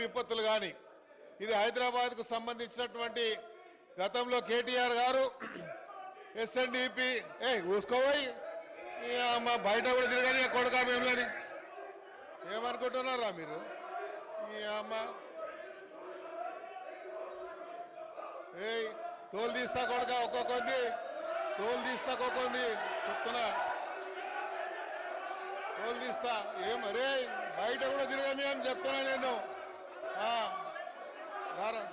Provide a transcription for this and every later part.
విపత్తులు కానీ ఇది హైదరాబాద్కు సంబంధించినటువంటి గతంలో కేటీఆర్ గారు ఎస్ఎన్డిపి ఊసుకోపోయి మా బయట కూడా తిరగని కొడుకా మేములని ఏమనుకుంటున్నారా మీరు ఈ అమ్మ తోలు తీస్తా కొడుక ఒక్కొక్కంది తోలు తీస్తా ఒక్కొక్కంది చెప్తున్నా తోలు తీస్తా ఏమరే బయట కూడా తిరగని అని చెప్తున్నా నేను రారా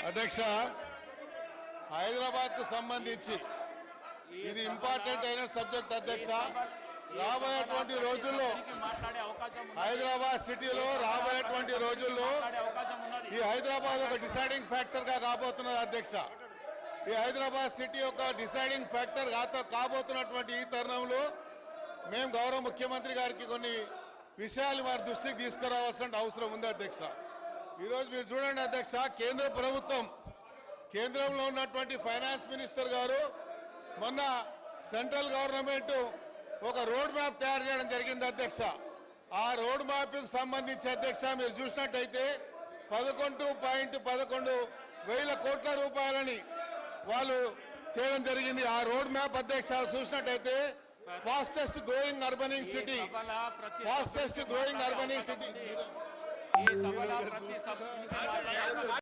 అధ్యక్ష హైదరాబాద్ కు సంబంధించి ఇది ఇంపార్టెంట్ అయిన సబ్జెక్ట్ అధ్యక్ష రాబోయేటువంటి రోజుల్లో హైదరాబాద్ సిటీలో రాబోయేటువంటి రోజుల్లో ఈ హైదరాబాద్ ఒక డిసైడింగ్ ఫ్యాక్టర్ గా కాబోతున్నది అధ్యక్ష ఈ హైదరాబాద్ సిటీ యొక్క డిసైడింగ్ ఫ్యాక్టర్ కాబోతున్నటువంటి ఈ తరుణంలో మేము గౌరవ ముఖ్యమంత్రి గారికి కొన్ని విషయాలు వారి దృష్టికి తీసుకురావాల్సిన అవసరం ఉంది అధ్యక్ష ఈరోజు మీరు చూడండి అధ్యక్ష కేంద్ర ప్రభుత్వం కేంద్రంలో ఉన్నటువంటి ఫైనాన్స్ మినిస్టర్ గారు మొన్న సెంట్రల్ గవర్నమెంట్ ఒక రోడ్ మ్యాప్ తయారు చేయడం జరిగింది అధ్యక్ష ఆ రోడ్ మ్యాప్కి సంబంధించి అధ్యక్ష మీరు చూసినట్టయితే 11.11 కోట్ల రూపాయలని వాళ్ళు చేయడం జరిగింది ఆ రోడ్ మ్యాప్ అధ్యక్ష చూసినట్టయితే ఫాస్టెస్ట్ గ్రోయింగ్ అర్బనింగ్ సిటీ